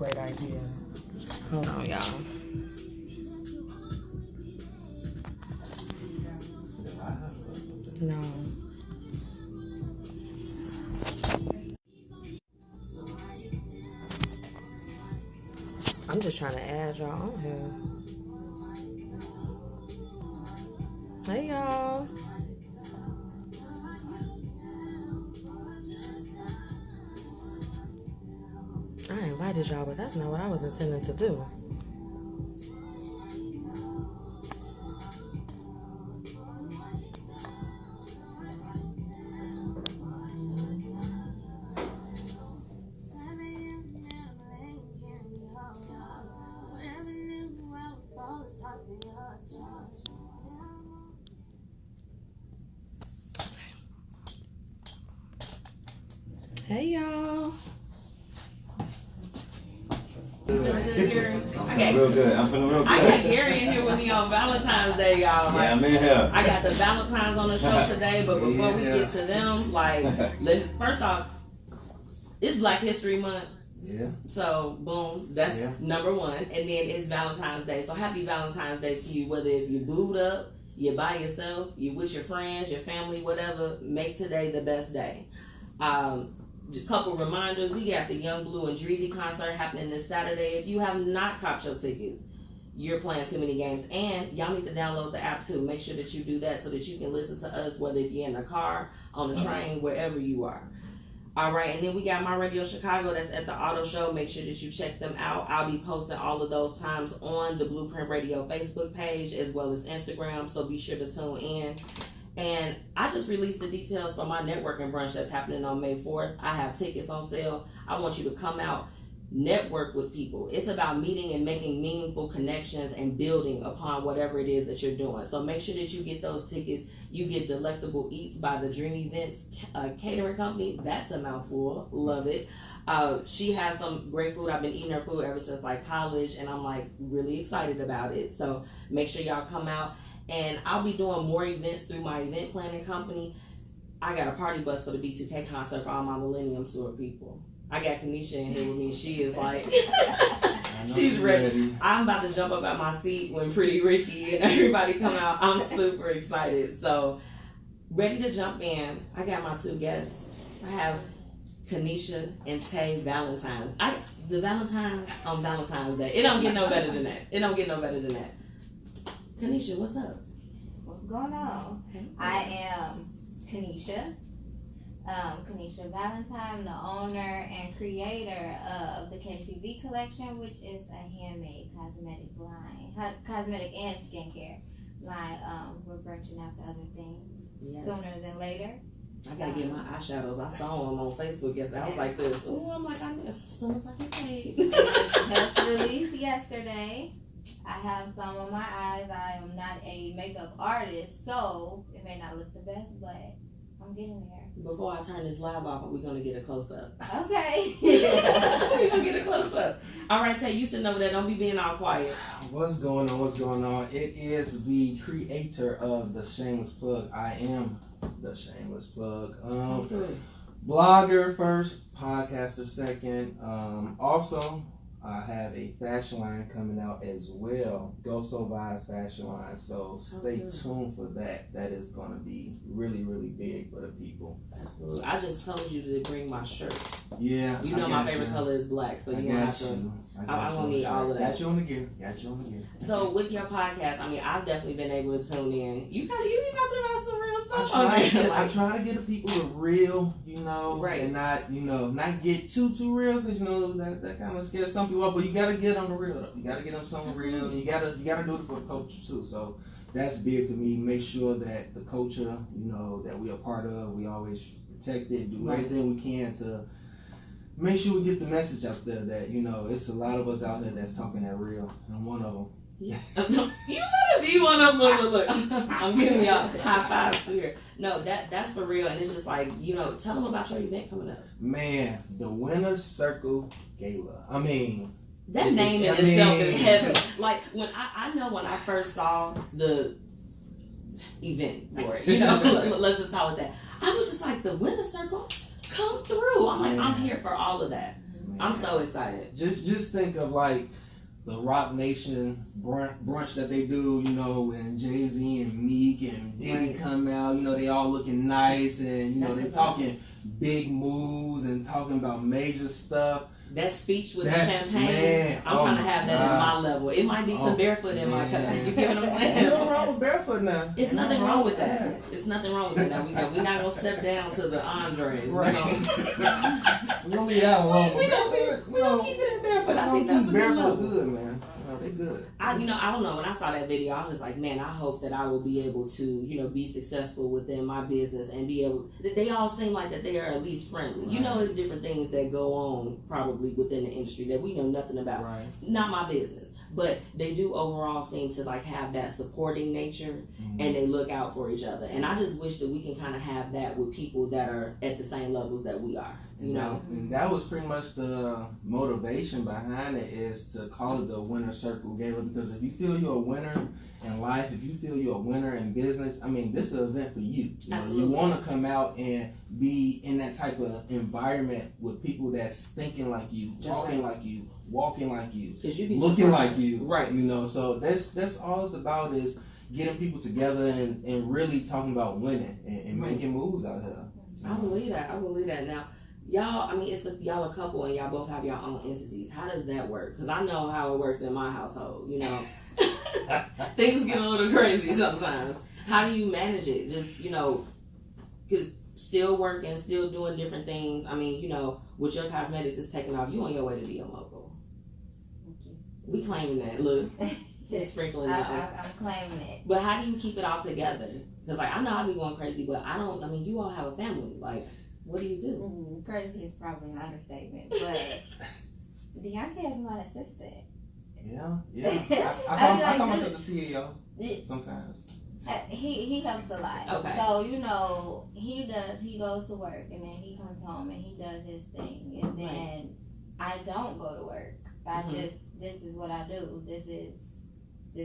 great idea. Hold on, y'all. No. I'm just trying to add y'all on here. Hey, y'all. I invited y'all, but that's not what I was intending to do. Hey, y'all. Real good. I'm feeling real good. I got Gary in here with me on Valentine's Day, y'all. Yeah, I'm in here. I got the Valentines on the show today, but before we get to them, first off, it's Black History Month. Yeah. So, boom, that's number one. And then it's Valentine's Day. So, happy Valentine's Day to you, whether if you booed up, you're by yourself, you're with your friends, your family, whatever, make today the best day. A couple reminders, we got the Young Blue and Dreezy concert happening this Saturday. If you have not copped your tickets, you're playing too many games. And y'all need to download the app too. Make sure that you do that so that you can listen to us, whether if you're in a car, on the train, wherever you are. All right, and then we got My Radio Chicago that's at the Auto Show. Make sure that you check them out. I'll be posting all of those times on the Blueprint Radio Facebook page as well as Instagram, so be sure to tune in. And I just released the details for my networking brunch that's happening on May 4th. I have tickets on sale. I want you to come out, network with people. It's about meeting and making meaningful connections and building upon whatever it is that you're doing. So make sure that you get those tickets. You get Delectable Eats by the Dream Events catering company. That's a mouthful. Love it. She has some great food. I've been eating her food ever since college, and I'm really excited about it. So make sure y'all come out. And I'll be doing more events through my event planning company. I got a party bus for the B2K concert for all my Millennium Tour people. I got Kennesha in here with me. She is she's ready. I'm about to jump up out my seat when Pretty Ricky and everybody come out. I'm super excited. So, ready to jump in. I got my two guests. I have Kennesha and D'ontae Valentine. The Valentines on Valentine's Day. It don't get no better than that. It don't get no better than that. Kennesha, what's up? What's going on? I am Kennesha. Kennesha Valentine, I'm the owner and creator of the KCV collection, which is a handmade cosmetic and skincare line. We're branching out to other things sooner than later. I gotta get my eyeshadows. I saw them on Facebook yesterday. I was like this. Oh, I'm like, I know. As soon as I get paid. Just released yesterday. I have some on my eyes. I am not a makeup artist, so it may not look the best, but I'm getting there. Before I turn this live off, we're going to get a close-up. Okay. We're going to get a close-up. All right, Tay, you sitting over there. Don't be being all quiet. What's going on? It is the creator of the Shameless Plug. I am the Shameless Plug. Blogger first, podcaster second. Also, I have a fashion line coming out as well. Go So Vibes fashion line. So stay tuned for that. That is going to be really, really big for the people. Absolutely. I just told you to bring my shirt. Yeah. You know my favorite color is black, so you're going to have to. I'm going to need all of that. Got you on the gear. So with your podcast, I've definitely been able to tune in. You be talking about some real stuff I try to get the people the real, right. And not get too real, because that kind of scares some people up. But you gotta get them the real though. You gotta get them something real, and you gotta do it for the culture too. So that's big for me. Make sure that the culture, that we are part of, we always protect it, do everything we can to make sure we get the message out there that it's a lot of us out there that's talking that real. I'm one of them. Yeah. You gotta be one of them. Look, I'm giving y'all high fives here. No, that's for real, and it's just tell them about your event coming up. Man, the Winner's Circle Gala. That name in itself is heavy. When I first saw the event for it, let's just call it that. I was just like, the Winner's Circle, come through. I'm like, I'm here for all of that. I'm so excited. Just think of like the Rock Nation brunch that they do, you know, and Jay-Z and Meek and Diddy come out, you know, they all looking nice and, you know, they talking big moves and talking about major stuff. That speech with the champagne, I'm trying to have that at my level. It might be some barefoot in my cup. You get what I'm saying? There's nothing wrong with barefoot now. It's nothing wrong with that. It's nothing wrong with that. Now, we're not going to step down to the Andres. Right. We're going to leave that alone. We're going to keep it in barefoot. I think that's a good level. Good, man. They good. I don't know. When I saw that video, I was just like, man, I hope that I will be able to, you know, be successful within my business and be able. They all seem like that they are at least friendly. Right. You know, there's different things that go on probably within the industry that we know nothing about. Right. Not my business, but they do overall seem to like have that supporting nature, and they look out for each other. And I just wish that we can kind of have that with people that are at the same levels that we are. You know, and that was pretty much the motivation behind it, is to call it the Winner Circle Gala, because if you feel you're a winner in life, if you feel you're a winner in business, I mean, this is the event for you. You want to come out and be in that type of environment with people that's thinking like you, talking like you, walking like you, looking like you, right? You know, so that's all it's about, is getting people together and really talking about winning and making moves out here. I believe that. Now, y'all, I mean, y'all a couple and y'all both have your own entities. How does that work? Because I know how it works in my household. You know, things get a little crazy sometimes. How do you manage it? Just, you know, because still working, still doing different things. I mean, you know, with your cosmetics is taking off, you on your way to be a mogul. We claiming that. Look, it's sprinkling that. I'm claiming it. But how do you keep it all together? Because, like, I know I be going crazy, but I mean, you all have a family. Like, what do you do? Crazy is probably an understatement, but D'ontae is my assistant. Yeah. I come up to the CEO sometimes. He helps a lot. Okay. So, you know, he goes to work and then he comes home and he does his thing, and then I don't go to work. This is what I do. This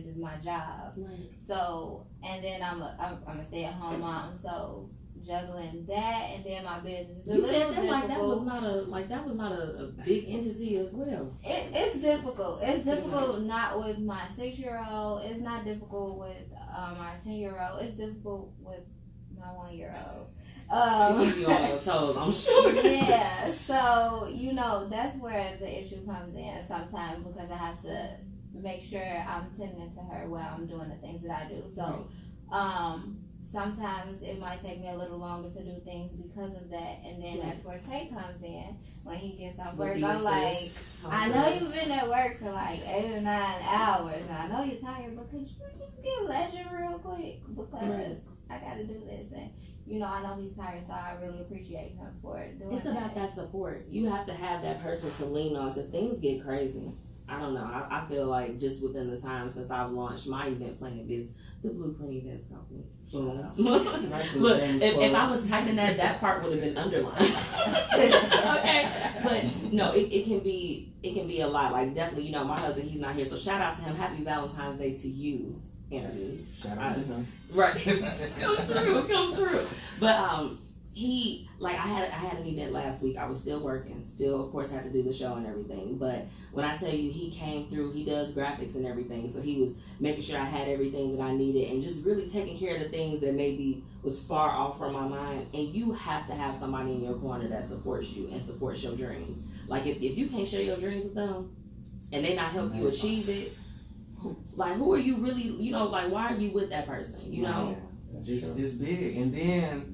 is my job. Right. So, and then I'm a stay-at-home mom. So juggling that and then my business is a little difficult. Like that was not a big entity as well. It's difficult. It's difficult not with my 6-year-old. It's not difficult with my 10-year-old. It's difficult with my 1-year-old. She keep you on your toes, I'm sure. Yeah, so, you know, that's where the issue comes in sometimes, because I have to make sure I'm tending to her while I'm doing the things that I do. So, sometimes it might take me a little longer to do things because of that, and then that's where Tay comes in. When he gets off work, I'm like, I know you've been at work for like 8 or 9 hours, and I know you're tired, but could you just get legend real quick, because I got to do this. And you know, I know he's tired, so I really appreciate him for doing that. It's about that support. You have to have that person to lean on, because things get crazy. I don't know. I feel like just within the time since I've launched my event planning business, the Blueprint Events Company. Look, if I was typing that part would have been underlined. Okay, but no, it can be a lot. Like, definitely, you know, my husband, he's not here, so shout out to him. Happy Valentine's Day to you, Anthony. Shout out to him. Right, come through. But he, like, I had an event last week. I was still working, of course had to do the show and everything. But when I tell you, he came through, he does graphics and everything, so he was making sure I had everything that I needed and just really taking care of the things that maybe was far off from my mind. And you have to have somebody in your corner that supports you and supports your dreams. Like, if you can't share your dreams with them and they not help you achieve it, like, who are you really, you know, like, why are you with that person, you know? It's big. And then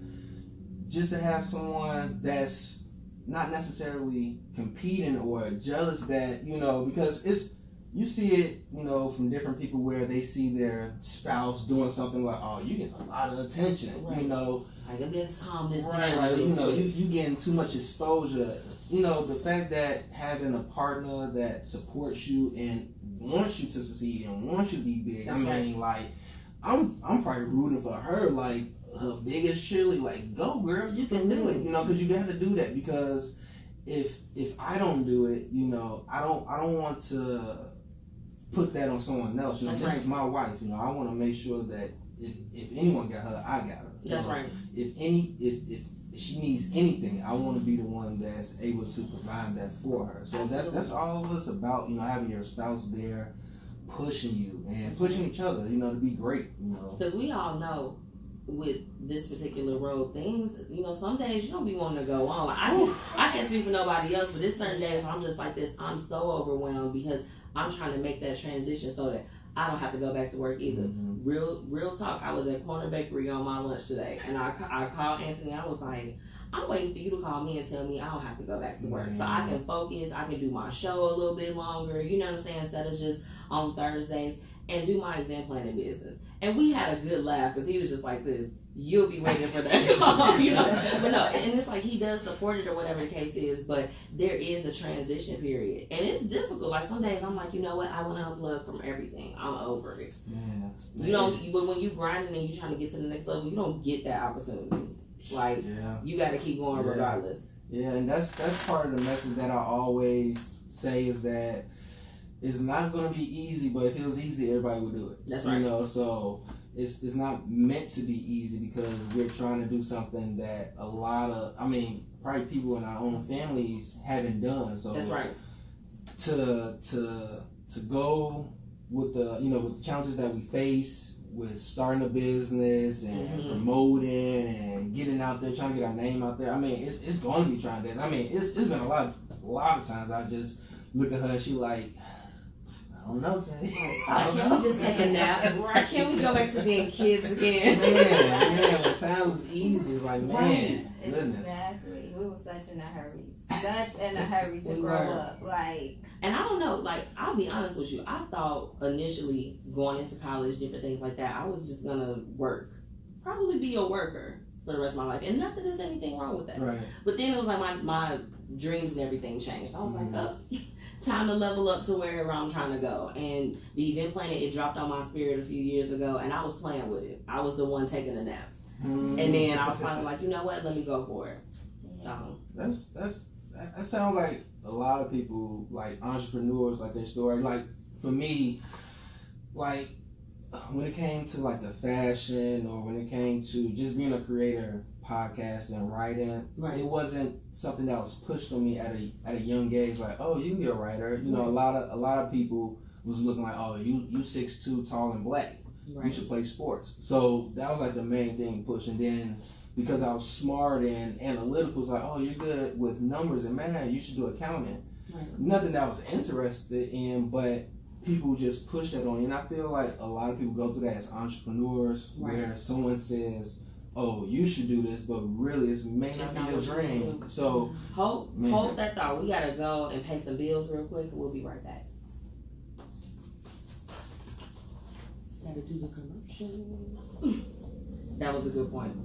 just to have someone that's not necessarily competing or jealous, that, you know, because you see it, you know, from different people where they see their spouse doing something like, oh, you get a lot of attention, you know. Like, this calm this down. Right, like, you know, you getting too much exposure. You know, the fact that having a partner that supports you and wants you to succeed and wants you to be big, I mean, like, I'm probably rooting for her, like, her biggest cheerleader, like, go girl, you can do it, you know, because you got to do that, because if I don't do it, you know, I don't want to put that on someone else. You know, this is my wife, you know, I want to make sure that if anyone got her, I got her. So that's right. If she needs anything, I want to be the one that's able to provide that for her. So that's all of us about, having your spouse there, pushing you and pushing each other, to be great, Because we all know with this particular road, things, some days you don't be wanting to go on. Like, I can't speak for nobody else, but there's certain days where I'm just like this. I'm so overwhelmed because I'm trying to make that transition so that I don't have to go back to work either. Mm-hmm. Real talk. I was at Corner Bakery on my lunch today, and I called Anthony. I was like, I'm waiting for you to call me and tell me I don't have to go back to work, so I can focus. I can do my show a little bit longer. You know what I'm saying? Instead of just on Thursdays, and do my event planning business. And we had a good laugh because he was just like this. You'll be waiting for that call, But no, and it's like he does support it or whatever the case is, but there is a transition period. And it's difficult. Like some days I'm like, you know what? I want to unplug from everything. I'm over it. Yeah. But when you grinding and you trying to get to the next level, you don't get that opportunity. Like, you got to keep going regardless. Yeah, and that's part of the message that I always say is that it's not going to be easy, but if it was easy, everybody would do it. That's right. So it's not meant to be easy because we're trying to do something that a lot of, probably people in our own families haven't done. So that's right. To go with the with the challenges that we face with starting a business and promoting and getting out there, trying to get our name out there. It's going to be trying to. It's been a lot of times I just look at her and she like, I don't know, Tay. Can we just take a nap? Can we go back to being kids again? Man, it sounds easy. It's like, man, goodness. Exactly. We were such in a hurry to grow up. Like, and I don't know, like, I'll be honest with you. I thought initially going into college, different things like that, I was just gonna work, probably be a worker for the rest of my life, and not that there's anything wrong with that. Right. But then it was like my dreams and everything changed. I was like, oh, time to level up to wherever I'm trying to go. And the event planning, it dropped on my spirit a few years ago, and I was playing with it. I was the one taking a nap, and then I was finally like, you know what? Let me go for it. So that sounds like a lot of people, like entrepreneurs, like their story. Like for me, like when it came to like the fashion or when it came to just being a creator, podcasting and writing, it wasn't something that was pushed on me at a young age. Like, oh, you can be a writer. A lot of people was looking like, oh, you 6'2", tall and black. You should play sports. So that was like the main thing push. And then because I was smart and analytical, it's like, oh, you're good with numbers and math, you should do accounting. Nothing that I was interested in, but people just push that on you. And I feel like a lot of people go through that as entrepreneurs, where someone says, oh, you should do this, but really it may not be your dream. So hold that thought. We gotta go and pay some bills real quick. We'll be right back. Gotta do the commercial. That was a good point.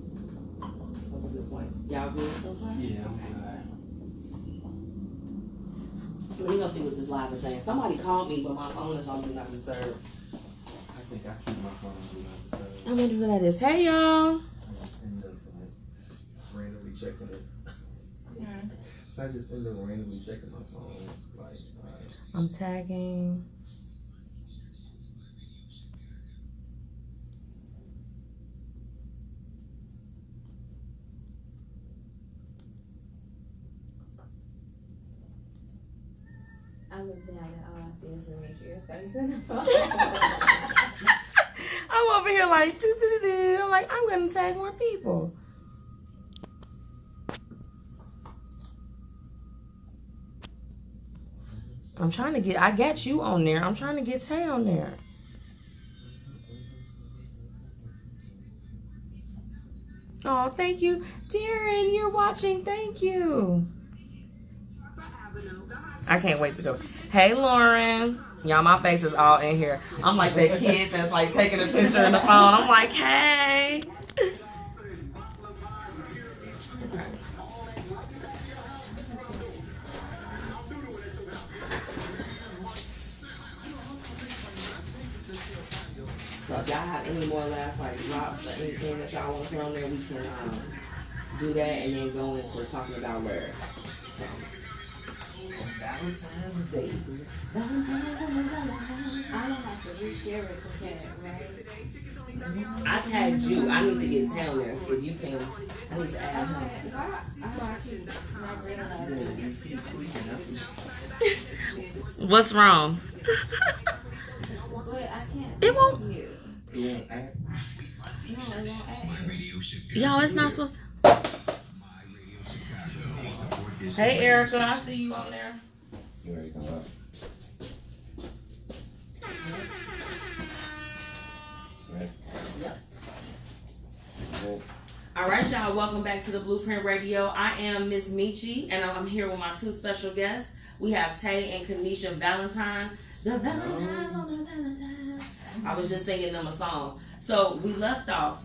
Y'all good so far? Yeah, I'm good. We're gonna see what this live is saying. Somebody called me, but my phone is on Do Not Disturb. I think I keep my phone on Do Not Disturb. I'm gonna do that. Is hey y'all. I end up randomly checking it. So I just end up randomly checking my phone. Like, I'm tagging. I look down and all I see is Demetria's face in the phone. I'm over here like, I'm like, I'm gonna tag more people. I got you on there. I'm trying to get Tay on there. Oh, thank you. Darren, you're watching. Thank you. I can't wait to go. Hey, Lauren. Y'all, my face is all in here. I'm like that kid that's like taking a picture in the phone. I'm like, hey. So if y'all have any more last like drops or anything that y'all want to put on there, we can do that and then go into talking about lyrics. So. Valentine's Day. I don't have to reshare it with that, right? I tagged you. I need to get Taylor there. If you can, I need to add her. Okay, not realizing. What's wrong? But I can't. It won't. You. You want to act? No, it won't add. Y'all, it's not supposed to. Hey, Erica, I see you on there. You ready to come up? Right. Yep. Okay. All right, y'all. Welcome back to the Blueprint Radio. I am Miss Michi, and I'm here with my two special guests. We have Tay and Kennesha Valentine. The Valentines on the Valentines. I was just singing them a song. So we left off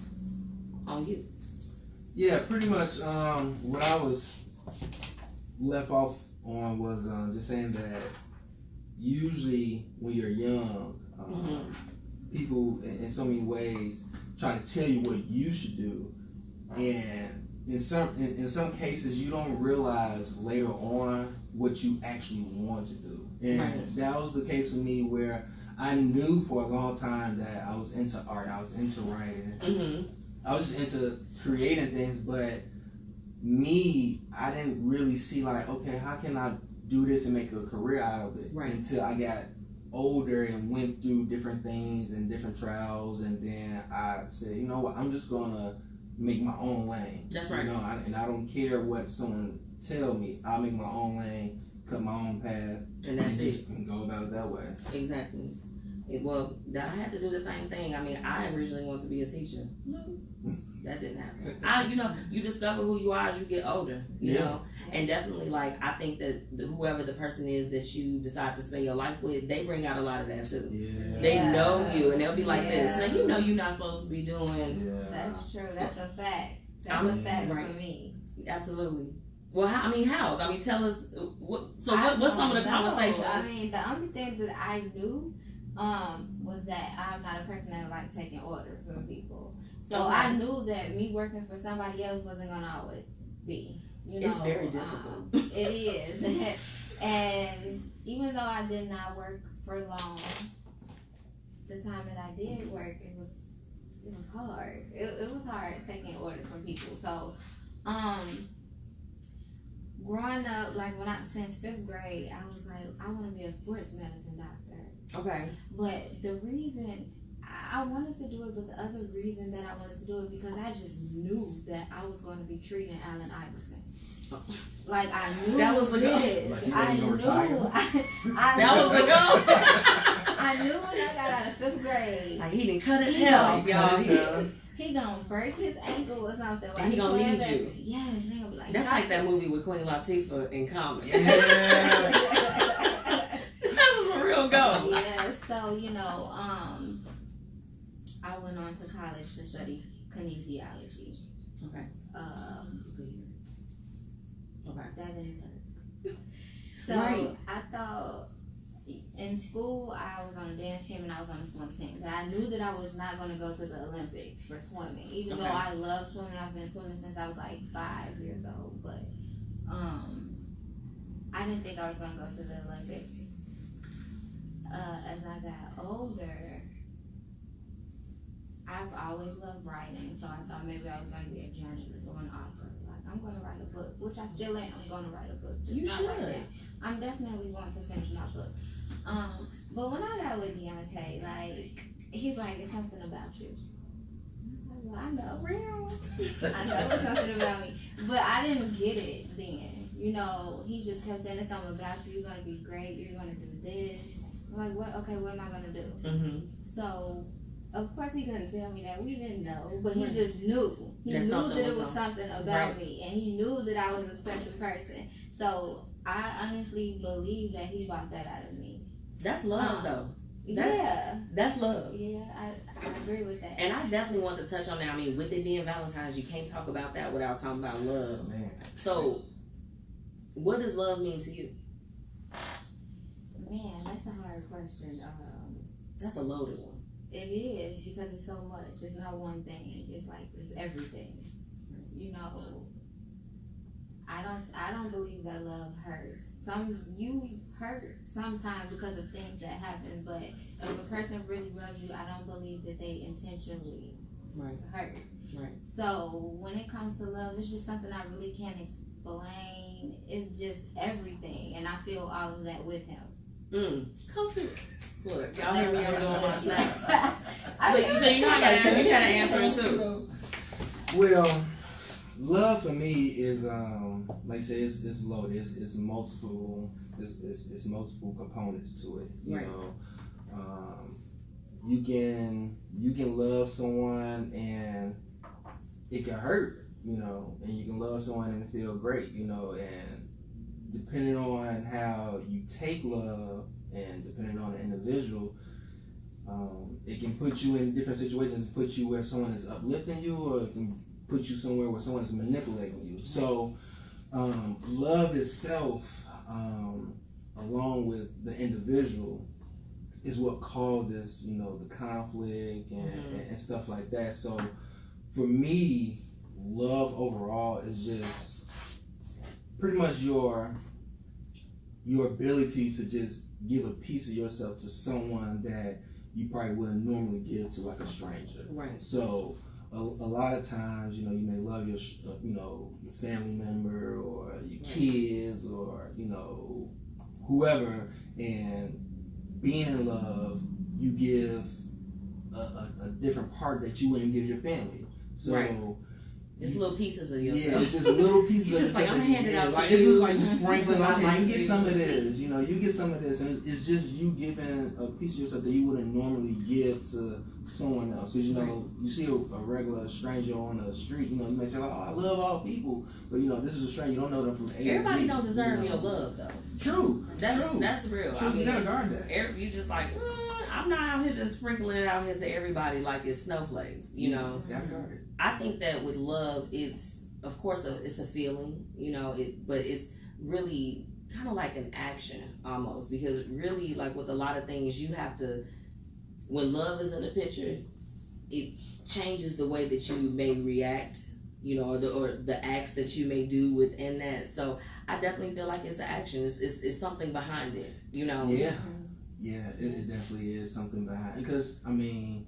on you. Yeah, pretty much. What I was left off on was just saying that usually when you're young, people in so many ways try to tell you what you should do, and in some cases you don't realize later on what you actually want to do. And that was the case for me, where I knew for a long time that I was into art, I was into writing, I was just into creating things, but me, I didn't really see like, okay, how can I do this and make a career out of it? Until I got older and went through different things and different trials, and then I said, you know what, I'm just gonna make my own lane. That's right. You know, and I don't care what someone tell me. I'll make my own lane, cut my own path, and that's just go about it that way. Exactly. Well, I had to do the same thing. I mean, I originally wanted to be a teacher. That didn't happen. You discover who you are as you get older, you know? And definitely, like, I think that whoever the person is that you decide to spend your life with, they bring out a lot of that too. Yeah. They know you, and they'll be like this. Now, you know you're not supposed to be doing. Yeah. That's true. That's a fact. That's a fact for me. Absolutely. Well, how? I mean, tell us, what's some of the conversations? I mean, the only thing that I knew was that I'm not a person that like taking orders from people. So I knew that me working for somebody else wasn't gonna always be. You know, it's very difficult. It is, and even though I did not work for long, the time that I did work, it was hard. It was hard taking orders from people. So, growing up, like since 5th grade, I was like, I want to be a sports medicine doctor. Okay. But the reason I wanted to do it, but the other reason that I wanted to do it because I just knew that I was going to be treating Allen Iverson. Like I knew that was the goal. I knew. That was the goal. I knew when I got out of 5th grade. Like he didn't cut his hair off, y'all. He gonna break his ankle or something. And he gonna need you. Yes, he gonna be like. That's like that movie with Queen Latifah in Common. Yeah. That was a real goal. Yeah. So I went on to college to study kinesiology. Okay. Okay. That didn't work. So I thought in school I was on a dance team and I was on a swimming team. So I knew that I was not going to go to the Olympics for swimming, even though I love swimming. I've been swimming since I was like 5 years old. But I didn't think I was going to go to the Olympics. As I got older, I've always loved writing, so I thought maybe I was going to be a journalist or an author. Like, I'm going to write a book, which I still am. I'm going to write a book. You should. Like I'm definitely going to finish my book. But when I got with D'ontae, like, he's like, it's something about you. I know, real. I know it's something about me. But I didn't get it then. You know, he just kept saying, it's something about you. You're going to be great. You're going to do this. I'm like, what? Okay, what am I going to do? So, of course, he couldn't tell me that. We didn't know, but he just knew. He knew that it was something about me, and he knew that I was a special person. So, I honestly believe that he bought that out of me. That's love, though. That's love. Yeah, I agree with that. And I definitely want to touch on that. I mean, with it being Valentine's, you can't talk about that without talking about love. Man. So, what does love mean to you? Man, that's a hard question. That's a loaded one. It is, because it's so much. It's not one thing. It's like, it's everything. You know, I don't believe that love hurts. You hurt sometimes because of things that happen, but if a person really loves you, I don't believe that they intentionally hurt. Right. So when it comes to love, it's just something I really can't explain. It's just everything, and I feel all of that with him. Comfort. Look, y'all hear me? I'm doing my snap. So you know I gotta answer it too. Well, love for me is like I said, it's loaded. It's multiple. It's multiple components to it. You know, you can love someone and it can hurt. You know, and you can love someone and feel great. You know, and depending on how you take love and depending on the individual, it can put you in different situations. Put you where someone is uplifting you, or it can put you somewhere where someone is manipulating you. So, love itself, along with the individual, is what causes, you know, the conflict and stuff like that. So, for me, love overall is just pretty much your ability to just give a piece of yourself to someone that you probably wouldn't normally give to like a stranger. Right. So a lot of times, you know, you may love your family member or your kids or, you know, whoever, and being in love, you give a different part that you wouldn't give your family. So it's little pieces of yourself. Yeah, it's just little pieces of yourself. Like, I'm gonna hand it out to It's you. just like sprinkling. Okay, you get some of this. You know, you get some of this, and it's just you giving a piece of yourself that you wouldn't normally give to someone else. Because you know, you see a regular stranger on the street. You know, you may say, "Oh, I love all people," but you know, this is a stranger. You don't know them from A to Z. Everybody don't deserve your love, though. True. That's real. True. I mean, you gotta guard that. You just like, I'm not out here just sprinkling it out here to everybody like it's snowflakes. You know, gotta guard it. I think that with love, it's of course it's a feeling, you know, but it's really kind of like an action almost, because really, like with a lot of things, you have to, when love is in the picture, it changes the way that you may react, you know, or the acts that you may do within that. So I definitely feel like it's an action. It's something behind it, you know. Yeah, it definitely is something behind it. Because I mean,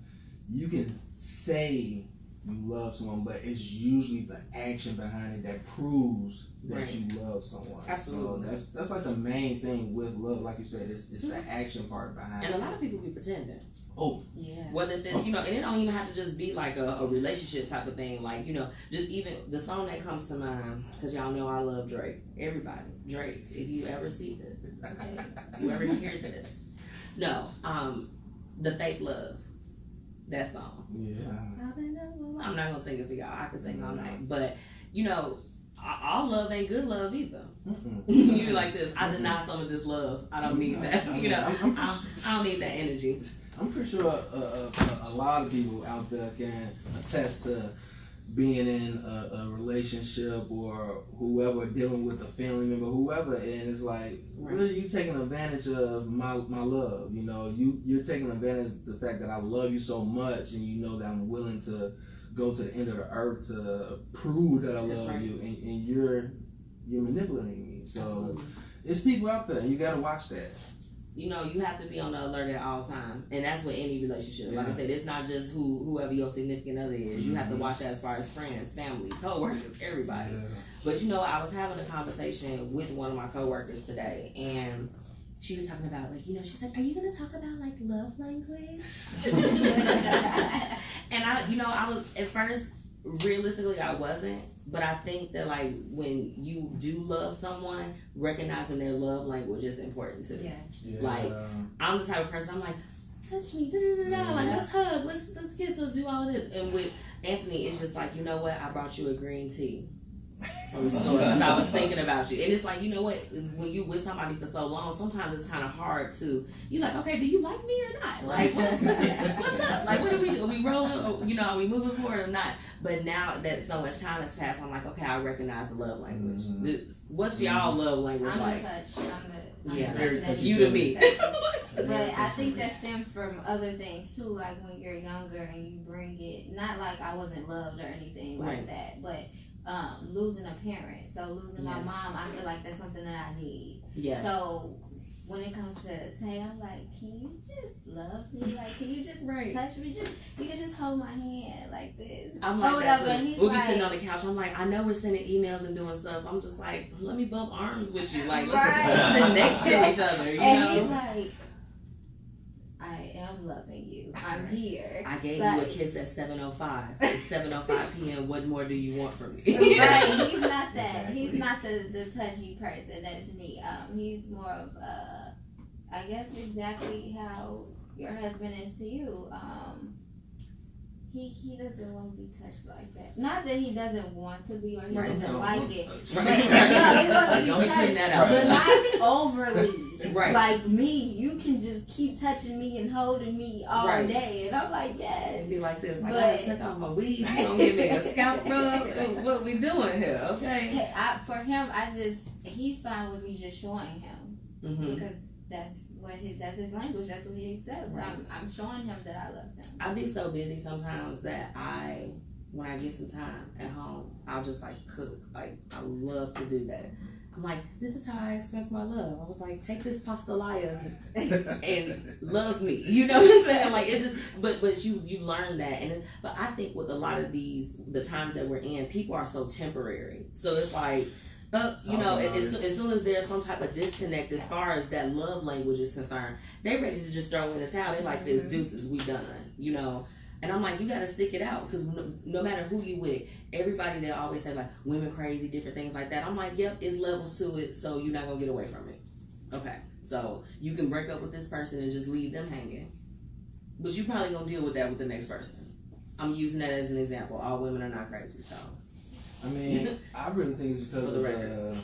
you can say you love someone, but it's usually the action behind it that proves that you love someone. Absolutely. So that's like the main thing with love. Like you said, it's the action part behind it. And a lot of people be pretending. Oh. Yeah. Whether it's, you know, and it don't even have to just be like a relationship type of thing. Like, you know, just even the song that comes to mind, because y'all know I love Drake. Everybody. Drake, if you ever see this, okay? If you ever hear this. No, The Fake Love. That song. Yeah. I'm not gonna sing it for y'all. I can sing all night, but you know, all love ain't good love either. You like this? I deny some of this love. I don't need that. You know, I don't need that energy. I'm pretty sure a lot of people out there can attest to being in a relationship or whoever, dealing with a family member, whoever, and it's like, really, you taking advantage of my love. You know, you're taking advantage of the fact that I love you so much, and you know that I'm willing to go to the end of the earth to prove that I love you, and you're manipulating me. So it's people out there, and you gotta watch that. You know, you have to be on the alert at all times, and that's with any relationship. Like I said, it's not just whoever your significant other is. You have to watch that as far as friends, family, coworkers, everybody. But you know, I was having a conversation with one of my coworkers today, and she was talking about, like, you know, she said, "Are you going to talk about like love language?" And I was at first, realistically, I wasn't. But I think that, like, when you do love someone, recognizing their love language is important too. Yeah. Like, I'm the type of person, I'm like, touch me, like, let's hug, let's kiss, let's do all of this. And with Anthony, it's just like, you know what? I brought you a green tea from the store because I was thinking about you. And it's like, you know what? When you with somebody for so long, sometimes it's kind of hard to, you're like, okay, do you like me or not? Like, what's up? Like, what are we rolling? Or, you know, are we moving forward or not? But now that so much time has passed, I'm like, okay, I recognize the love language. What's y'all love language like? I'm very touchy. You to me. But I think that stems from other things too, like when you're younger and you bring it, not like I wasn't loved or anything like that, but losing a parent. So losing my Yes. mom, I feel like that's something that I need. Yes. So when it comes to Tay, I'm like, can you just love me? Like, can you just touch me? You can just hold my hand like this. I'm like, whatever. And he's we'll be like, sitting on the couch. I'm like, I know we're sending emails and doing stuff. I'm just like, let me bump arms with you. Like, let's sit next to each other, you know? He's like, I am loving you. I'm here. I gave you a kiss at 7:05. It's 7:05 p.m. What more do you want from me? Right. He's not that. He's not the touchy person. That's me. He's more of I guess exactly how your husband is to you. He doesn't want to be touched like that. Not that he doesn't want to be or he doesn't like it. But, no, he wants to be touched, but not overly. Right. Like me, you can just keep touching me and holding me all day, and I'm like, yes. It'd be like this. Like, I took off my weave. You gonna give me a scalp rub? What we doing here? Okay. For him, he's fine with me just showing him because that's his language. That's what he accepts. Right. I'm showing him that I love him. I be so busy sometimes that when I get some time at home, I'll just like cook. Like, I love to do that. I'm like, this is how I express my love. I was like, take this pastelaya and love me. You know what I'm saying? Like, it's just, but you learn that, and but I think with a lot of the times that we're in, people are so temporary. So it's like, you know, as soon as there's some type of disconnect as far as that love language is concerned, they ready to just throw in the towel. They're like, this deuces, we done. You know. And I'm like, you got to stick it out because no matter who you with, everybody they always say like women crazy, different things like that. I'm like, yep, it's levels to it, so you're not gonna get away from it. Okay, so you can break up with this person and just leave them hanging, but you probably gonna deal with that with the next person. I'm using that as an example. All women are not crazy, so. I mean, I really think it's because of the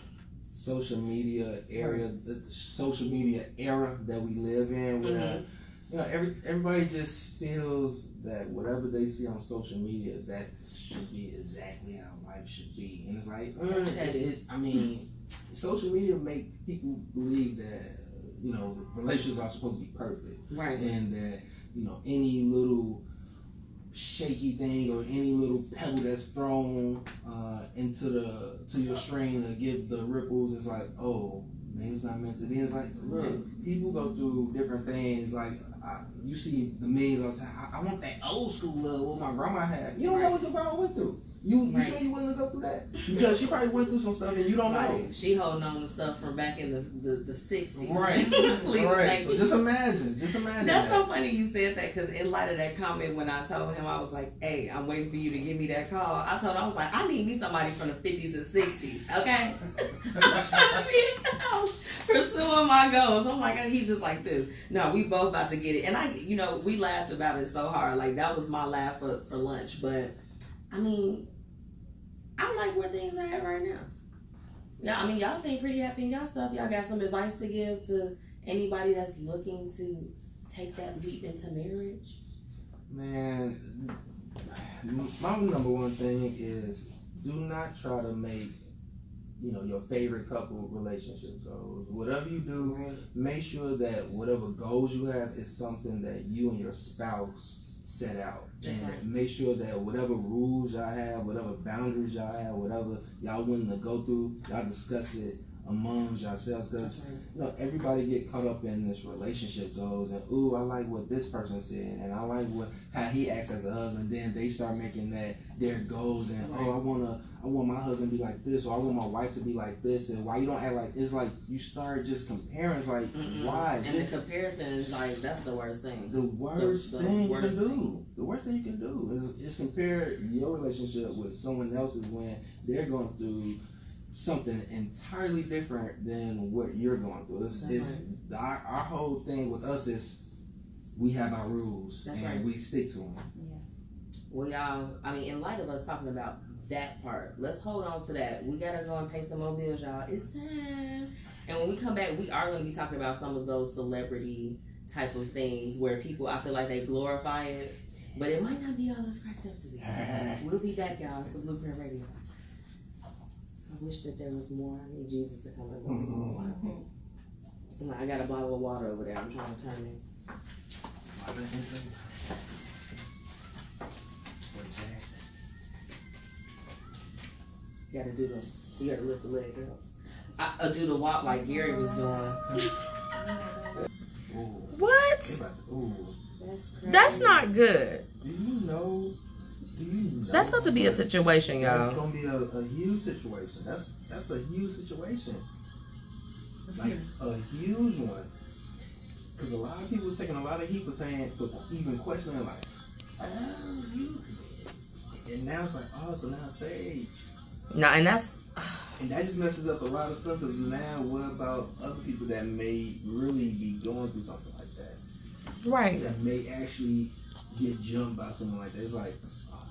social media era, the social media era that we live in, where you know everybody just feels that whatever they see on social media, that should be exactly how life should be, and it's like, I mean, social media make people believe that you know relationships are supposed to be perfect, right? And that you know any little shaky thing or any little pebble that's thrown to your string to give the ripples, it's like, oh, maybe it's not meant to be. It's like, look, people go through different things. Like you see the memes all the time. I want that old school love what my grandma had. You don't know what the grandma went through. You sure you willing to go through that? Because she probably went through some stuff and you don't know. She holding on to stuff from back in the 60s. Right. Please, right. So just imagine. That's so funny you said that because in light of that comment when I told him, I was like, hey, I'm waiting for you to give me that call. I told him, I was like, I need me somebody from the 50s and 60s, okay? I'm trying to be in the house pursuing my goals. I'm like, he's just like this. No, we both about to get it. And we laughed about it so hard. Like, that was my laugh for lunch. But I mean, I like where things are at right now. Yeah, I mean, y'all seem pretty happy in y'all stuff. Y'all got some advice to give to anybody that's looking to take that leap into marriage? Man, my number one thing is do not try to make your favorite couple relationship goals. Whatever you do, make sure that whatever goals you have is something that you and your spouse set out. And make sure that whatever rules y'all have, whatever boundaries y'all have, whatever y'all willing to go through, y'all discuss it amongst yourselves. Because everybody get caught up in this relationship goals and ooh, I like what this person said and I like how he acts as a husband. Then they start making that their goals and oh, I want my husband to be like this, or I want my wife to be like this, and why you don't act like it's like you start just comparing. It's like why? And the comparison is like that's the worst thing. The worst thing you can do. The worst thing you can do is compare your relationship with someone else's when they're going through something entirely different than what you're going through. Our whole thing with us is we have our rules and we stick to them. Yeah. Well, y'all, I mean, in light of us talking about that part, let's hold on to that. We gotta go and pay some more bills, y'all. It's time. And when we come back, we are going to be talking about some of those celebrity type of things where people, I feel like they glorify it, but it might not be all it's cracked up to be. We'll be back, y'all. It's the Blueprint Radio. I wish that there was more. I need Jesus to come in. I got a bottle of water over there. I'm trying to turn it. You gotta lift the leg up. I do the walk like Gary was doing. What? That's not good. Do you know? That's about to be a situation, y'all. That's gonna be a huge situation. That's a huge situation. Like a huge one. Because a lot of people was taking a lot of heat for even questioning like, oh, you. And now it's like, oh, so now it's stage. No, and that just messes up a lot of stuff. Because now, what about other people that may really be going through something like that? Right. That may actually get jumped by someone like that. It's like, oh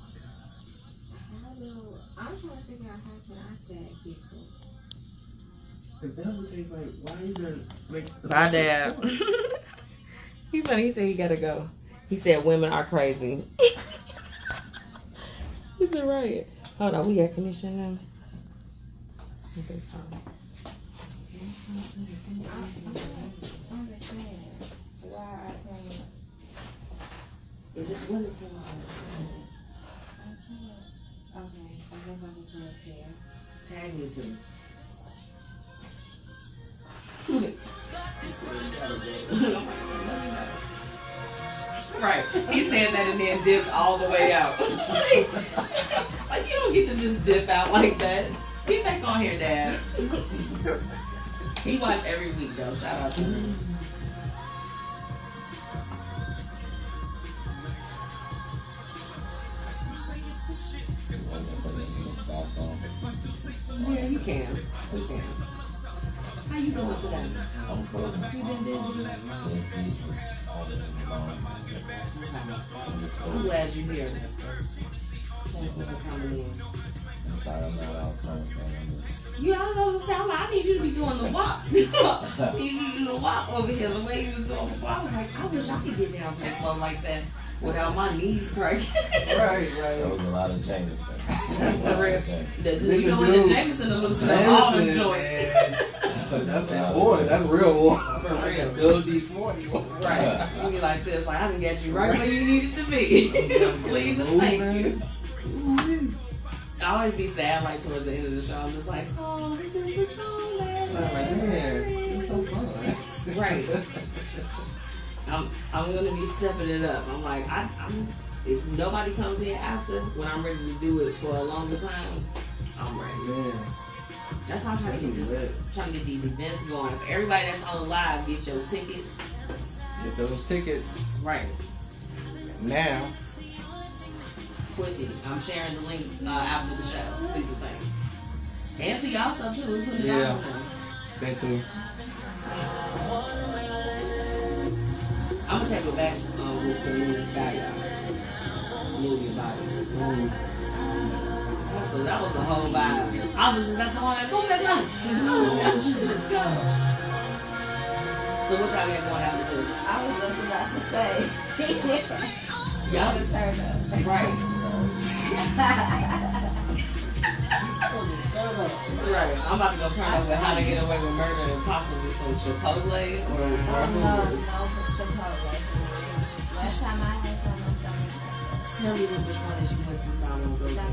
my god. I'm trying to figure out how can I tag people. If that was the case, like, why are you gonna make the my dad. He's funny. He said he gotta go. He said women are crazy. He said right. Hold on, we got condition now. Okay, fine. Is it what is going on? Okay, I guess I can try here. Tag me too. Right. He said that and then dipped all the way out. Like you don't get to just dip out like that. Get back on here, Dad. He watched every week though. Shout out to him. Yeah, you can. You can. How you doing today? I'm cool. You been busy? I'm glad you're here. Thank you for coming in. I'm sorry, I'm not out trying to You don't know the sound like I need you to be doing the walk. I need you to do the walk over here the way you was doing before. I was like, I wish I could get down to the floor like that without my knees cracking. Right. There was a lot of changes. For real. You know what the Jameson to loosen up all the joints. That's that oil. That's real oil. For real. WD-40. Right. You be like this, like I can get you right where you needed to be. Please and thank you. I always be sad like towards the end of the show. I'm just like, oh, this is the song that I'm like, man, it's so fun. Right. I'm gonna be stepping it up. I'm like, I'm if nobody comes in after when I'm ready to do it for a longer time, I'm ready. Man. That's how I'm trying to get these events going. If everybody that's on live get your tickets. Get those tickets. Right. Now. Quickly. I'm sharing the link after the show. Please and thanks. And to y'all stuff too. We put it out there. That too. I'm gonna take a back with to me and Sky, y'all. Move your body. So that was the whole vibe. I was just about to go like, boom, let's go. Let's go. So what y'all got going out to do? I was just about to say. Y'all just heard up. Right. Right. I'm about to go turn over How to Get Away with Murder and possibly some Chipotle or No, Chipotle. Last time I had some of them. Tell me which one that you went to, so I won't go there.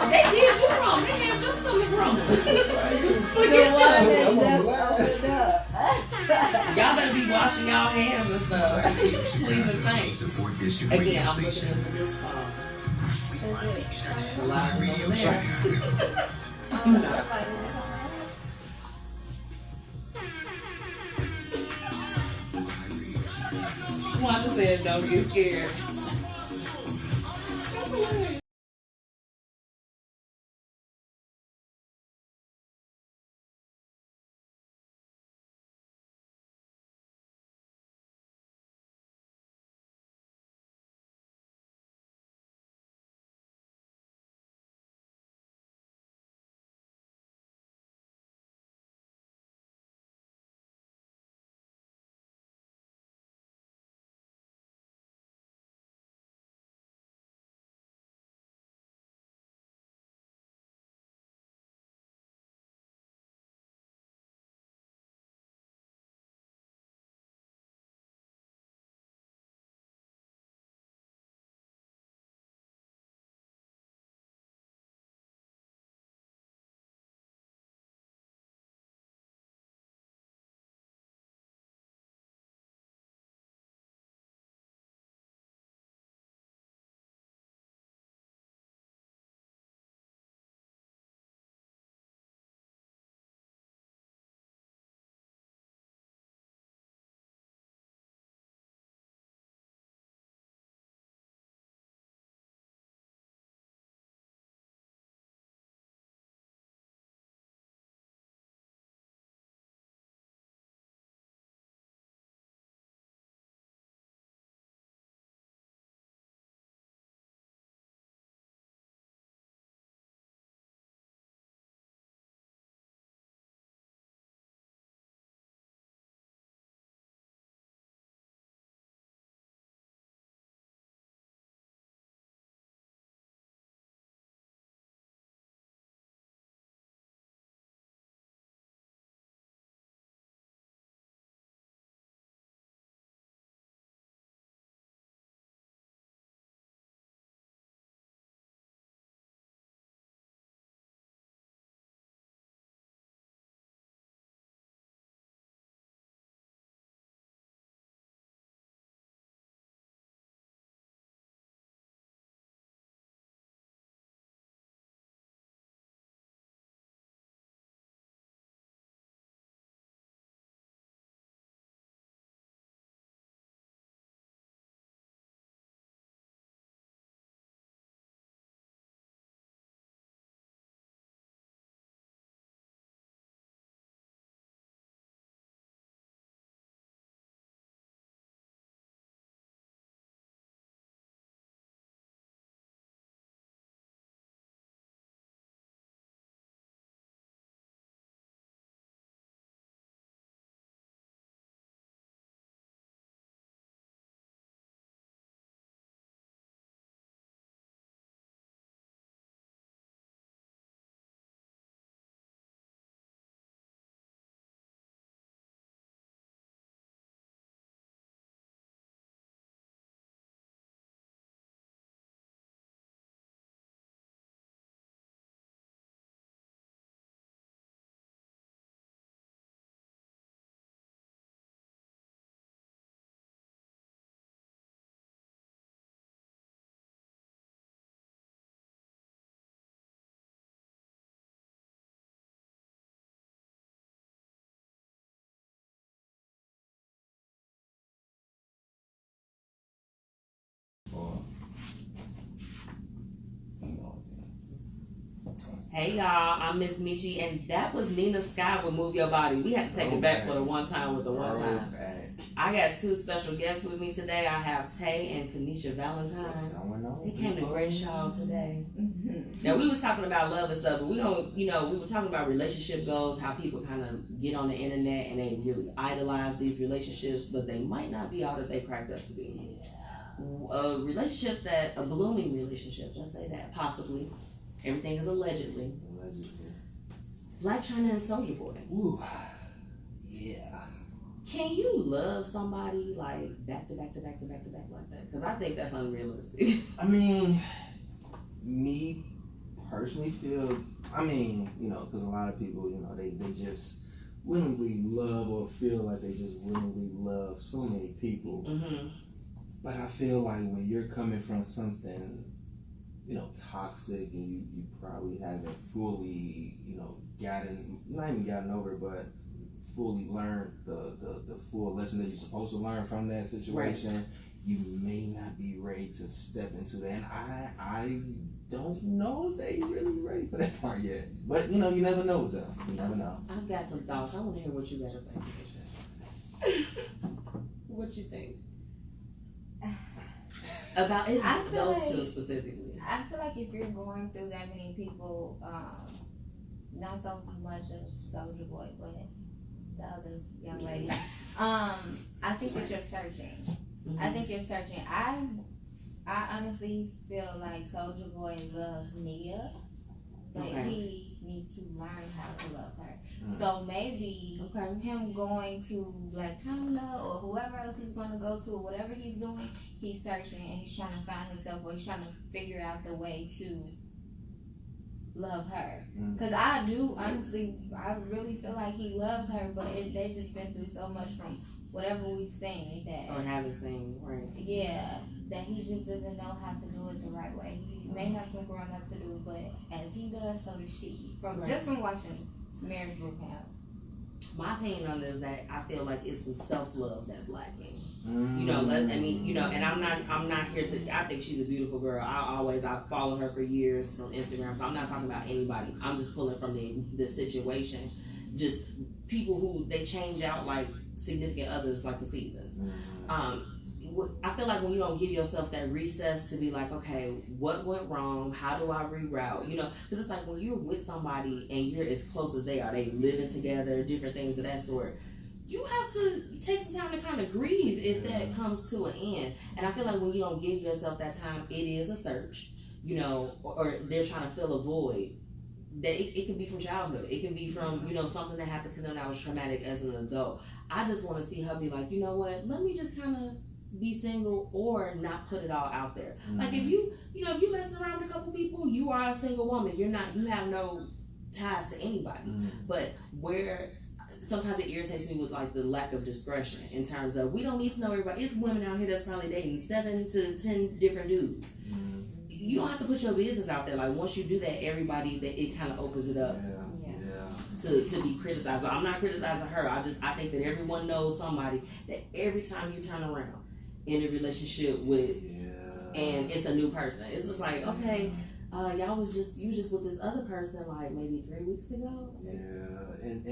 They did you wrong. They had your stomach wrong. Forget that. Y'all better be washing y'all hands and stuff. Please and thanks. Again, I'm looking into this the library over there. Wanda said, don't get scared. Hey y'all, I'm Miss Michi, and that was Nina Sky with Move Your Body. We had to take it back for the one time with the one time. I got two special guests with me today. I have Tay and Kennesha Valentine. They came to grace y'all today. Now we was talking about love and stuff, but we don't, we were talking about relationship goals, how people kind of get on the internet and they really idolize these relationships, but they might not be all that they cracked up to be. A blooming relationship, let's say that, possibly. Everything is allegedly. Black China and Soulja Boy. Ooh. Yeah. Can you love somebody like back to back to back to back to back like that? Because I think that's unrealistic. I mean, me personally feel, because a lot of people, they just willingly love or feel like they just willingly love so many people. Mm-hmm. But I feel like when you're coming from something, toxic, and you probably haven't fully, not even gotten over, but fully learned the full lesson that you're supposed to learn from that situation, right. You may not be ready to step into that. And I don't know if they really ready for that part yet. But, you never know with them. You never know. I've got some thoughts. I want to hear what you got to say. What you think? About it, those two specifically. I feel like if you're going through that many people, not so much of Soulja Boy, but the other young lady, I think that you're searching. Mm-hmm. I think you're searching. I honestly feel like Soulja Boy loves Nia, but he needs to learn how to love her. Mm-hmm. So maybe him going to Black China or whoever else he's going to go to, or whatever he's doing, he's searching and he's trying to find himself, or he's trying to figure out the way to love her. Because I do, honestly, I really feel like he loves her, but they've just been through so much from whatever we've seen that. Or haven't seen, right. Yeah, that he just doesn't know how to do it the right way. He may have some growing up to do, but as he does, so does she. Just from watching Marriage Bootcamp. My opinion on this is that I feel like it's some self-love that's lacking. And I'm not here to, I think she's a beautiful girl. I've followed her for years from Instagram, so I'm not talking about anybody. I'm just pulling from the situation. Just people who, they change out like significant others like the seasons. I feel like when you don't give yourself that recess to be like, okay, what went wrong? How do I reroute? Because it's like when you're with somebody and you're as close as they are, they living together, different things of that sort. You have to take some time to kind of grieve if that comes to an end. And I feel like when you don't give yourself that time, it is a search, or they're trying to fill a void. That it can be from childhood. It can be from, something that happened to them that was traumatic as an adult. I just want to see her be like, you know what, let me just kind of be single or not put it all out there. Like if you messing around with a couple people, you are a single woman. You have no ties to anybody. But where sometimes it irritates me with like the lack of discretion in terms of we don't need to know everybody. It's women out here that's probably dating 7 to 10 different dudes. You don't have to put your business out there. Like once you do that, everybody, that it kind of opens it up. To be criticized. So I'm not criticizing her. I think that everyone knows somebody that every time you turn around in a relationship with, and it's a new person. It's just like, okay, you was just with this other person like maybe 3 weeks ago. Yeah, and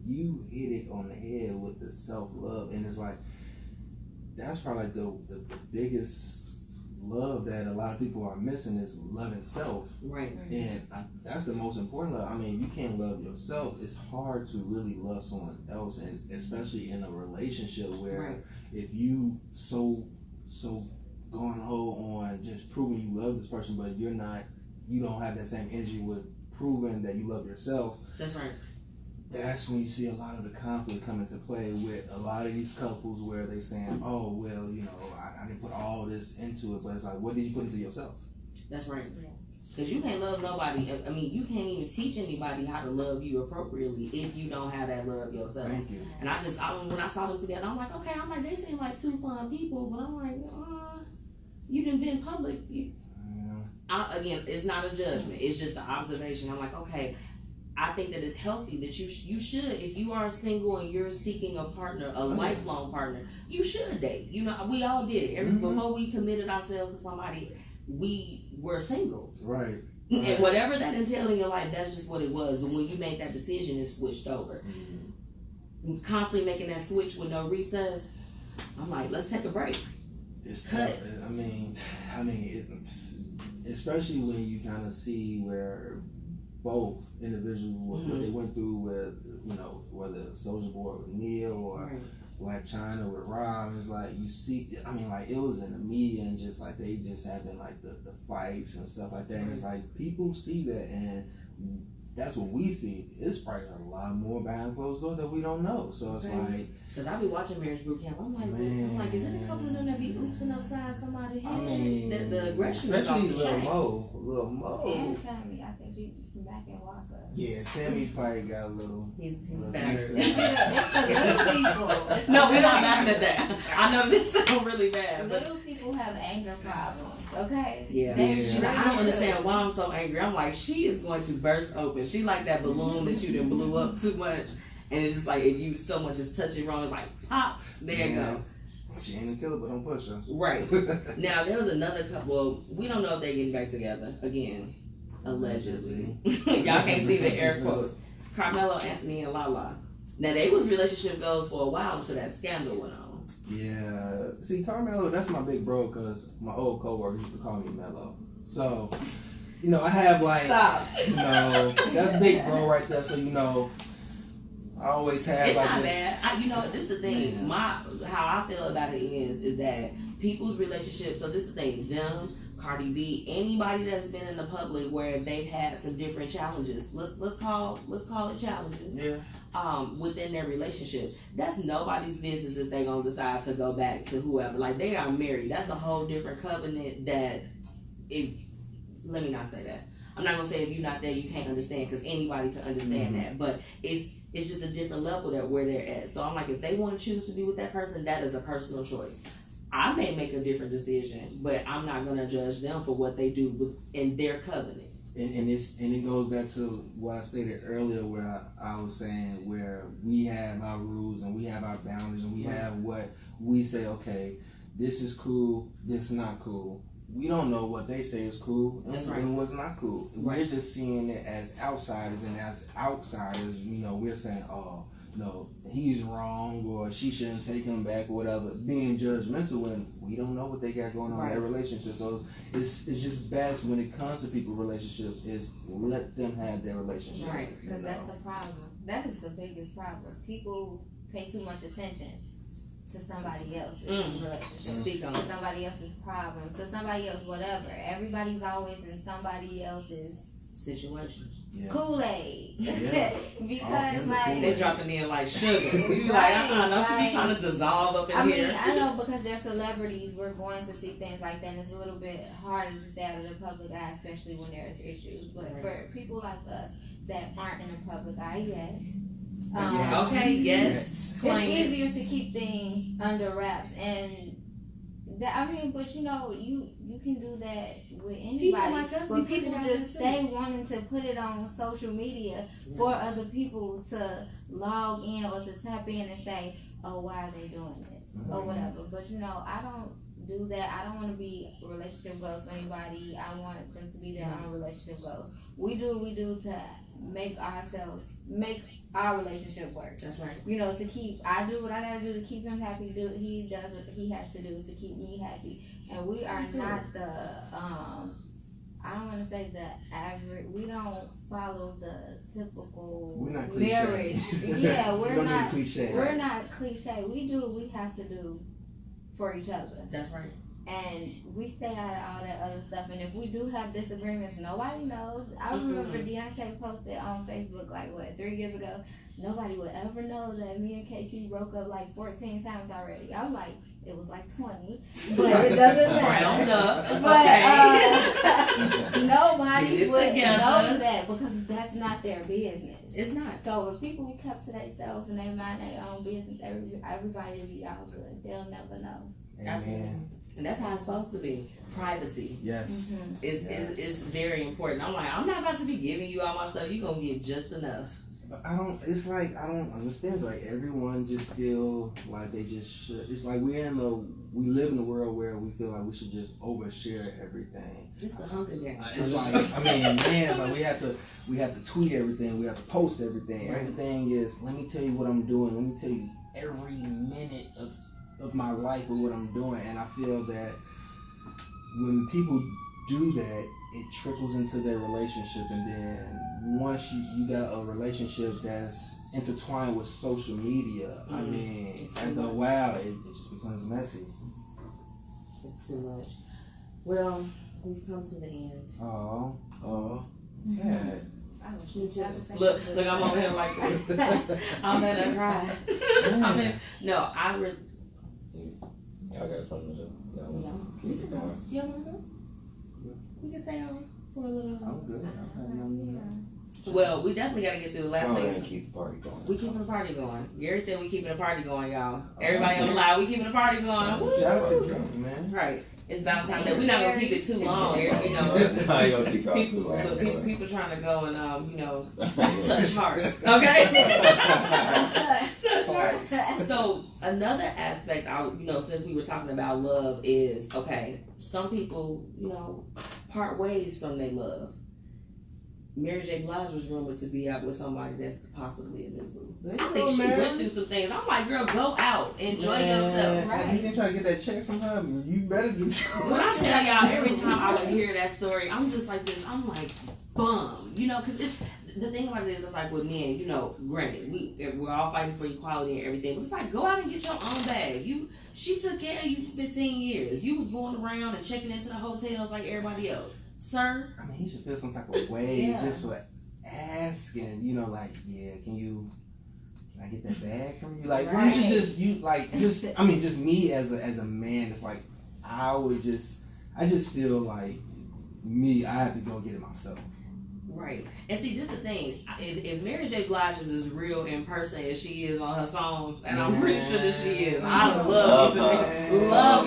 you hit it on the head with the self-love, and it's like that's probably like the biggest love that a lot of people are missing is loving self. Right. And that's the most important love. You can't love yourself. It's hard to really love someone else, and especially in a relationship where if you so going on just proving you love this person, but you don't have that same energy with proving that you love yourself. That's right. That's when you see a lot of the conflict come into play with a lot of these couples where they saying, oh, well, I didn't put all this into it, but it's like, what did you put into yourself? That's right. Because you can't love nobody. You can't even teach anybody how to love you appropriately if you don't have that love yourself. Thank you. And when I saw them together, I'm like, okay, they seem like two fun people, but I'm like, you done been public. Again, it's not a judgment. It's just an observation. I'm like, okay, I think that it's healthy that you should, if you are single and you're seeking a partner, a lifelong partner, you should date. We all did it. Before we committed ourselves to somebody, we were single. Right. And whatever that entailed in your life, that's just what it was. But when you made that decision, it switched over. Constantly making that switch with no recess, I'm like, let's take a break. It's Cut. tough. I mean, especially when you kind of see where both individuals what they went through with, whether Soulja Boy with Neil or Black China with Rob. It's like you see, like it was in the media and just like they just having like the fights and stuff like that. And it's like people see that and that's what we see. It's probably a lot more behind closed doors that we don't know. So it's like, because I be watching Marriage Boot Camp. I'm like, is it a couple of them that be oopsing upside somebody's head? The aggression is off the chain. Little Mo. And Tammy, I think she just back and walk up. Yeah, Tammy probably got a little. He's little battered. It's the little people. No, we're not laughing at that. I know this sounds really bad. Little people have anger problems. Okay. Yeah. She's like, I don't understand why I'm so angry. I'm like, she is going to burst open. She like that balloon that you done blew up too much. And it's just like, if you someone just touch it wrong, it's like, pop, there you go. She ain't a killer, but don't push her. Right. Now, there was another couple, well, we don't know if they're getting back together. Again, allegedly. Y'all can't see the air quotes. Carmelo Anthony and Lala. Now, they was relationship goals for a while until that scandal went on. Yeah. See, Carmelo, that's my big bro because my old coworker used to call me Mello. So, I have like, Stop. That's big bro right there. So, I always have it's like not this. bad. This is the thing. How I feel about it is that people's relationships. So this is the thing. Them, Cardi B, anybody that's been in the public where they've had some different challenges. Let's call it challenges. Yeah. Within their relationship, that's nobody's business if they gonna decide to go back to whoever. Like they are married. That's a whole different covenant. Let me not say that. I'm not gonna say if you're not there, you can't understand because anybody can understand that. But it's just a different level that where they're at. So I'm like, if they want to choose to be with that person, that is a personal choice. I may make a different decision, but I'm not gonna judge them for what they do within their covenant. And it goes back to what I stated earlier, where I was saying where we have our rules and we have our boundaries and we have what we say. Okay, this is cool. This is not cool. We don't know what they say is cool and what's not cool. We're just seeing it as outsiders, and as outsiders, we're saying, oh, no, he's wrong, or she shouldn't take him back, or whatever. Being judgmental when we don't know what they got going on in their relationship. So it's just best when it comes to people's relationships is let them have their relationship. Right, because that's the problem. That is the biggest problem. People pay too much attention to somebody else's relationship, Speak on to somebody else's problems, to somebody else, whatever. Everybody's always in somebody else's situation. Kool-Aid. Because they dropping in like sugar. You like, don't you be trying to dissolve up in here. I know because they're celebrities, we're going to see things like that, and it's a little bit harder to stay out of the public eye, especially when there's issues. But for people like us that aren't in the public eye yet, it's easier to keep things under wraps, and but you can do that with anybody. Like us, but people just stay wanting to put it on social media for other people to log in or to tap in and say, oh, why are they doing this or whatever. But I don't do that. I don't want to be relationship goals for anybody. I want them to be their own relationship goals. We do to make our relationship work. That's right. I do what I gotta do to keep him happy. He does what he has to do to keep me happy. And we are not the I don't want to say the average. We don't follow the typical marriage. Yeah, we're not cliche. We're not cliche. We do what we have to do for each other. That's right. And we stay out of all that other stuff. And if we do have disagreements, nobody knows. I remember D'ontae posted on Facebook 3 years ago. Nobody would ever know that me and Casey broke up 14 times already. I was like, it was 20, but it doesn't matter. But nobody would know that because that's not their business. It's not. So if people kept to themselves and they mind their own business, everybody will be all good. They'll never know. Amen. And that's how it's supposed to be. Privacy. Yes. It's very important. I'm like, I'm not about to be giving you all my stuff. You're going to get just enough. But I don't understand. It's like everyone just feel like they just should. It's like we live in a world where we feel like we should just overshare everything. Just the Hunger Games. It's like, I mean, man, like we have to tweet everything. We have to post everything. Right. Everything is, let me tell you what I'm doing. Let me tell you every minute of my life of what I'm doing. And I feel that when people do that, it trickles into their relationship, and then once you got a relationship that's intertwined with social media, I mean, after a while, it just becomes messy. It's too much. Well, we've come to the end. Oh, sad. Look, I'm over here like this. I'm gonna cry. Y'all got something to do? No. Keep it going. You wanna go? We can stay on for a little. I'm good. Well, we definitely gotta get through the last Go ahead thing. and keep the party going. We keeping the party going. Gary said we keeping the party going, y'all. Everybody on the live, we keeping the party going. Woo! Shout out to you, man. Right. It's Valentine's Day. We're not gonna keep it too long. You know, I ain't gonna keep y'all too long. people trying to go and touch hearts. Okay. Touch hearts. So another aspect, since we were talking about love, is some people, part ways from their love. Mary J. Blige was rumored to be out with somebody that's possibly a new boo. I think she went through some things. I'm like, girl, go out, enjoy yourself. Right. You can try to get that check from her. You better get. When I tell y'all, every time I would hear that story, I'm just like this. I'm like, bum, because it's the thing about it is, it's like with men, granted, we're all fighting for equality and everything, but it's like, go out and get your own bag. She took care of you for 15 years. You was going around and checking into the hotels like everybody else. Sir? I mean, he should feel some type of way just for asking, can I get that bag from you? Like, right. You should just me as a man, it's like, I just feel like I have to go get it myself. Right. And see, this is the thing. If Mary J. Blige is as real in person as she is on her songs, and I'm pretty sure that she is, I love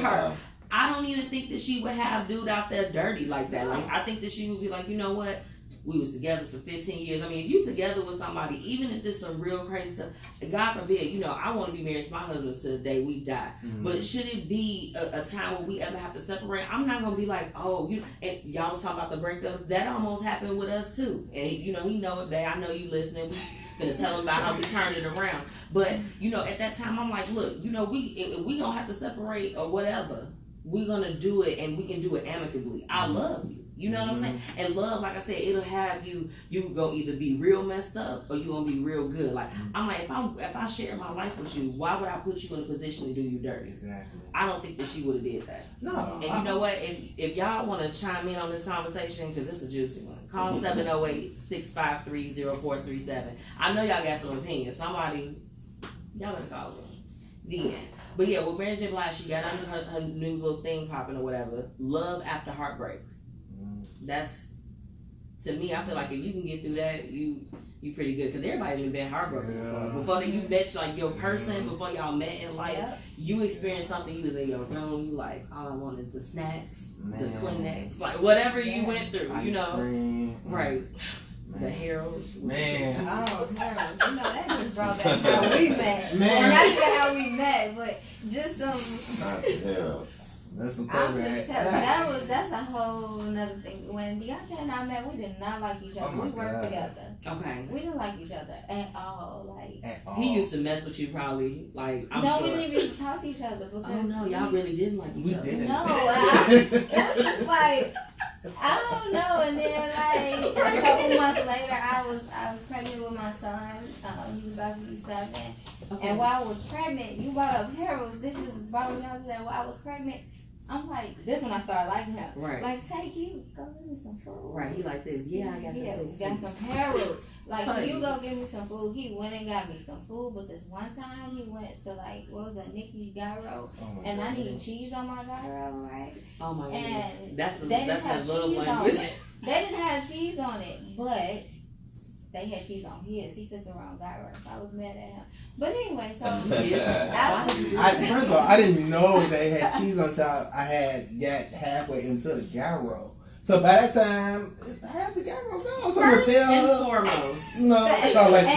her. I don't even think that she would have dude out there dirty like that. Like, I think that she would be like, you know what? We was together for 15 years. I mean, if you together with somebody, even if there's some real crazy stuff, God forbid, I want to be married to my husband to the day we die. Mm-hmm. But should it be a time where we ever have to separate, I'm not going to be like, and y'all was talking about the breakups. That almost happened with us too. And, he know it, babe. I know you listening. We gonna tell him about how we turned it around. But, at that time, I'm like, look, we going to have to separate or whatever. We're going to do it, and we can do it amicably. I love you. You know what I'm saying? And love, like I said, it'll have you gonna either be real messed up or you gonna be real good. Like, I'm like, if I share my life with you, why would I put you in a position to do you dirty? Exactly. I don't think that she would have did that. No. And you know what? If y'all want to chime in on this conversation, because it's a juicy one, call 708-653-0437. I know y'all got some opinions. Somebody, y'all better call them. Then. But yeah, with Mary J. Blige, she got under her new little thing popping or whatever. Love after heartbreak. That's, to me, I feel like if you can get through that, you pretty good. Because everybody's been heartbroken before. Before you met your person, before y'all met in life, you experienced something. You was in your room. You like, all I want is the snacks, the Kleenex, like whatever you went through. Right. The Heralds. Man. Oh, Heralds. That just brought back how we met. Man. Or not even how we met, but just some. Not the Heralds. That's some I'm just telling that's a whole nother thing. When Beyonce and I met, we did not like each other. We worked together. Okay. We didn't like each other at all. He used to mess with you probably. Like, I'm sure. No, we didn't even talk to each other because. Oh no, y'all really didn't like each other. Didn't. No, it was just like, I don't know. And then a couple months later, I was pregnant with my son. He was about to be 7. Okay. And while I was pregnant, you brought up Harold. This just brought me up to that. While I was pregnant, I'm like, this when I started liking him. Right. Like, go get me some food. Right. He like this. Yeah, I got this. Got some Harold. Like, you go get me some food. He went and got me some food. But this one time, he went to what was that, Nikki's gyro, and I needed cheese on my gyro, right? Oh my goodness. And that's that little language. They didn't have cheese on it, but they had cheese on his. He took the wrong gyro, so I was mad at him. But anyway, so first of all, I didn't know they had cheese on top. I had got halfway into the gyro. So by that time, half the gang gonna go. So First tell and her, foremost. no, it's not like, no,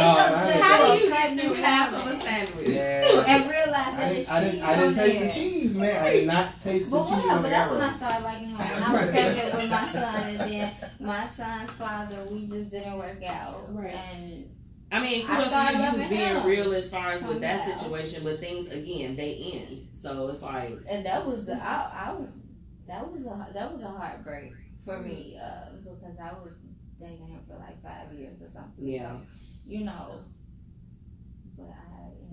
How do you do half of a sandwich? Yeah. And realize that I didn't taste the cheese, man. I did not taste the cheese. But that's when I started liking him. When I was pregnant with my son, and then my son's father, we just didn't work out. Right. And I mean, kudos to you. You was being real as far as with that situation, but things again they end. So it's like, and that was the that was a heartbreak for me because I was dating him for like 5 years or something. Yeah. You know.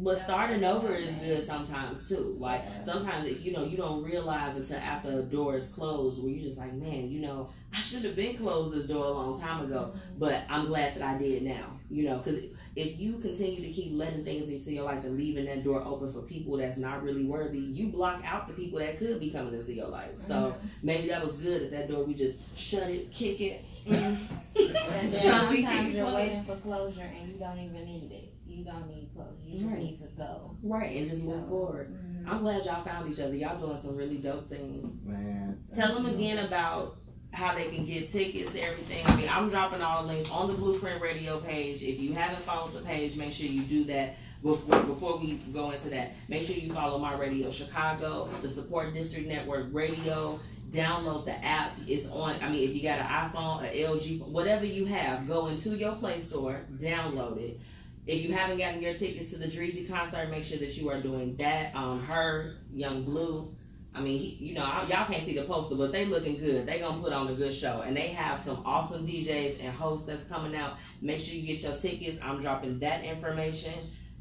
But starting over is good sometimes too. Like sometimes you don't realize until after a door is closed where you're just like, man, I should have been closed this door a long time ago. But I'm glad that I did now. Because if you continue to keep letting things into your life and leaving that door open for people that's not really worthy, you block out the people that could be coming into your life. So maybe that was good at that door. We just shut it, kick it. And then sometimes you're waiting for closure and you don't even need it. You don't need closure. You just need to go. Right, and just move forward. I'm glad y'all found each other. Y'all doing some really dope things. Man. Tell them again about how they can get tickets to everything. I mean, I'm dropping all the links on the Blueprint Radio page. If you haven't followed the page, make sure you do that. Before we go into that, make sure you follow My Radio Chicago, the Support District Network Radio. Download the app. It's on. I mean, if you got an iPhone, an LG, whatever you have, go into your Play Store, download it. If you haven't gotten your tickets to the Dreezy concert, make sure that you are doing that. Her, Young Blue. I mean, y'all can't see the poster, but they looking good. They gonna put on a good show, and they have some awesome DJs and hosts that's coming out. Make sure you get your tickets. I'm dropping that information.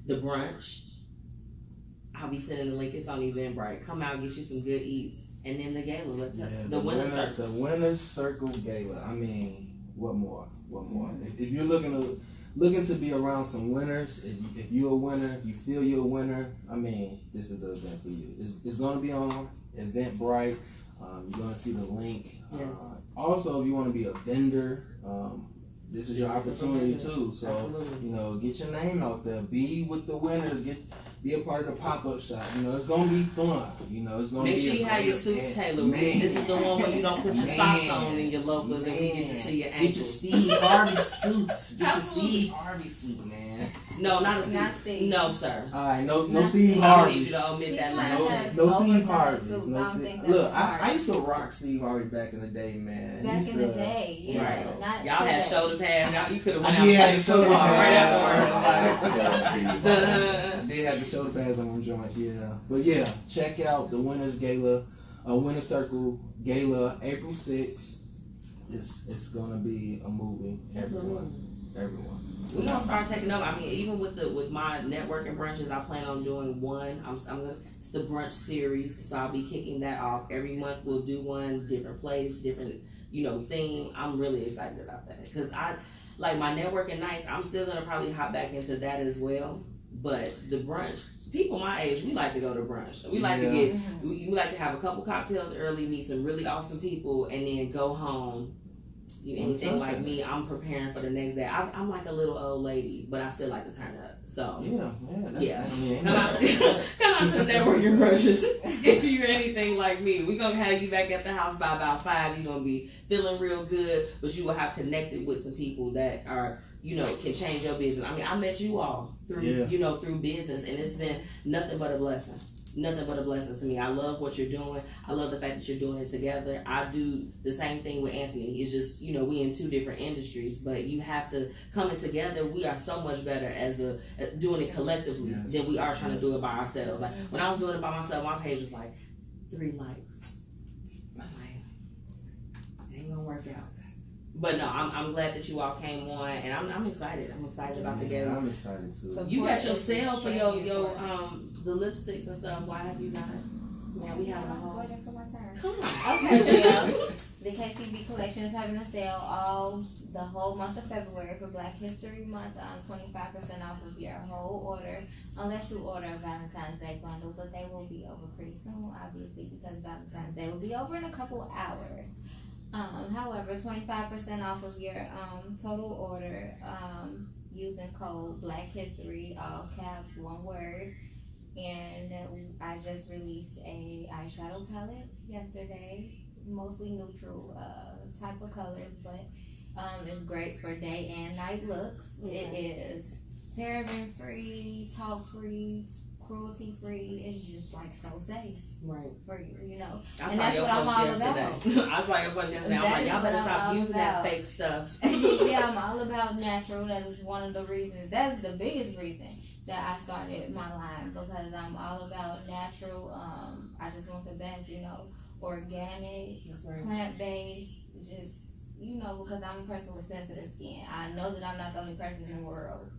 The brunch, I'll be sending the link. It's on Eventbrite. Come out, get you some good eats, and then the gala. The Winner's Circle. The Winner's Circle Gala. I mean, what more? If you're looking to be around some winners, if you're a winner, you feel you're a winner, I mean, this is the event for you. It's going to be on Eventbrite. You're going to see the link. Yes. Also, if you want to be a vendor, this is your opportunity too. So, absolutely. Get your name out there. Be with the winners. Be a part of the pop-up shop. It's going to be fun. It's going to be. Make sure you have your suits tailored. This is the one where you don't put your socks on and your loafers and we get to see your ankles. Get your Steve Harvey suit. Get your Steve Harvey suit, man. No, not Steve. No, sir. All right, no Steve Harvey. I need you to omit that last. No Steve Harvey. Look, I used to rock Steve Harvey back in the day, man. Back in the day, yeah. Right. Y'all had shoulder pads. You could have went out and played the shoulder pads right afterwards. They had the shoulder pads on them joints, yeah. But yeah, check out the Winners Gala, Winner's Circle Gala, April 6th. It's gonna be a movie. Everyone. We're gonna start taking over. I mean, even with my networking brunches, I plan on doing one. It's the brunch series, so I'll be kicking that off every month. We'll do one, different place, different theme. I'm really excited about that because I like my networking nights. I'm still gonna probably hop back into that as well. But the brunch, people my age, we like to go to brunch. We like to we like to have a couple cocktails early, meet some really awesome people, and then go home. Anything like me, I'm preparing for the next day. I'm like a little old lady, but I still like to turn up. So come out to the networking brunches. If you're anything like me, we're gonna have you back at the house by about 5. You're gonna be feeling real good, but you will have connected with some people that are can change your business. I mean, I met you all through through business, and it's been nothing but a blessing. Nothing but a blessing to me. I love what you're doing. I love the fact that you're doing it together. I do the same thing with Anthony. It's just, we in 2 different industries, but you have to come in together. We are so much better as doing it collectively than we are trying to do it by ourselves. Like when I was doing it by myself, my page was like 3 likes. I'm like, it ain't gonna work out. But no, I'm glad that you all came on, and I'm excited. I'm excited about the game. I'm excited too. So you got your sale for your the lipsticks and stuff. Why have you not? Man, we have a whole. I'm waiting for my turn. Come on. Okay, well, the KCB collection is having a sale the whole month of February for Black History Month. 25% off of your whole order, unless you order a Valentine's Day bundle, but they will be over pretty soon, obviously, because Valentine's Day will be over in a couple of hours. However, 25% off of your total order using code Black History, all caps, one word. And I just released a eyeshadow palette yesterday. mostly neutral type of colors, but it's great for day and night looks. It is paraben free, talc free, cruelty free. It's just like so safe. Right. For you, you know. I and that's what I'm all about. I saw your post yesterday. I'm like, y'all better stop using that fake stuff. Yeah, I'm all about natural. That is one of the reasons. That's the biggest reason that I started my line, because I'm all about natural. I just want the best, you know, organic, plant-based, just, you know, because I'm a person with sensitive skin. I know that I'm not the only person in the world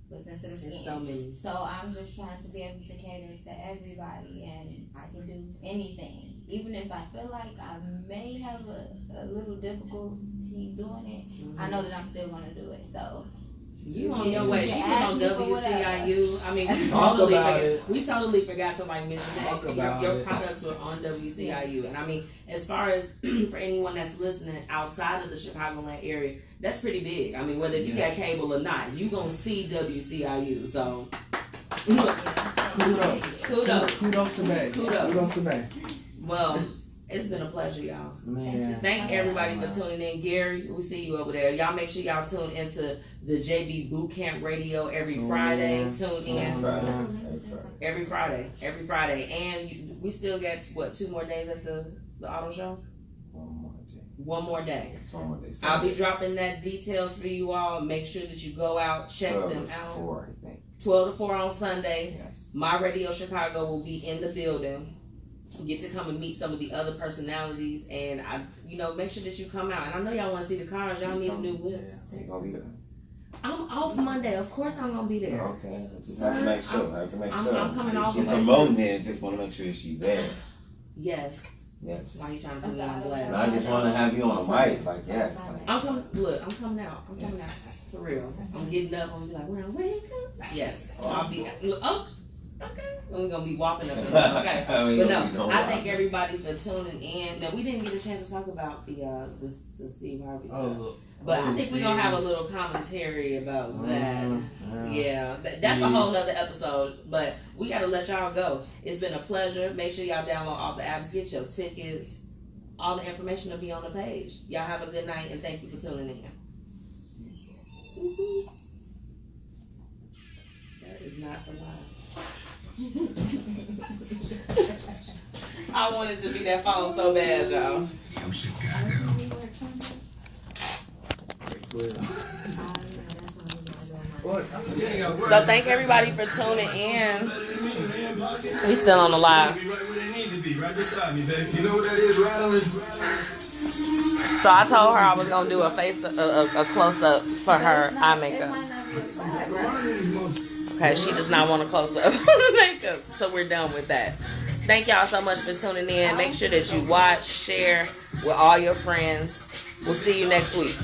with sensitive skin. So many. So I'm just trying to be able to cater to everybody, and I can do anything. Even if I feel like I may have a little difficulty doing it, I know that I'm still going to do it. So you on your way. She was on WCIU. I mean, we totally forgot to like mention that your products were on WCIU. And I mean, as far as for anyone that's listening outside of the Chicagoland area, that's pretty big. I mean, whether you got cable or not, you gonna see WCIU. So kudos to Meg. Well, it's been a pleasure, y'all. Man. Thank everybody for tuning in. Gary, we see you over there. Y'all make sure y'all tune into the JB Boot Camp Radio every Friday. Tune in. Every Friday. And we still got, 2 more days at the auto show? One more day. I'll be dropping that details for you all. Make sure that you go out, check them out. 12 to 4 on Sunday. Yes. My Radio Chicago will be in the building. Get to come and meet some of the other personalities, and make sure that you come out. And I know y'all want to see the cars. Y'all need to do whips. I'm off Monday. Of course I'm gonna be there. Okay, just have to make sure. I'm coming off. She's promoting it. Just want to make sure she's there. Yes. Why you trying to put me on blast? I just want to have you on the mic. Like, yes. I'm coming. Look, I'm coming out. For real. I'm getting up. I'm gonna be like, when I wake up. Yes. I'll be. Okay. We're gonna be walking up. Okay. But no, I thank everybody for tuning in. Now we didn't get a chance to talk about the Steve Harvey stuff. But I think we're gonna have a little commentary about that. Yeah. That's a whole nother episode. But we gotta let y'all go. It's been a pleasure. Make sure y'all download all the apps, get your tickets. All the information will be on the page. Y'all have a good night, and thank you for tuning in. That is not the lie. I wanted to be that phone so bad, y'all. So thank everybody for tuning in. We still on the live. So I told her I was gonna do a close up for her eye makeup. Okay, she does not want to close up makeup, so we're done with that. Thank y'all so much for tuning in. Make sure that you watch, share with all your friends. We'll see you next week.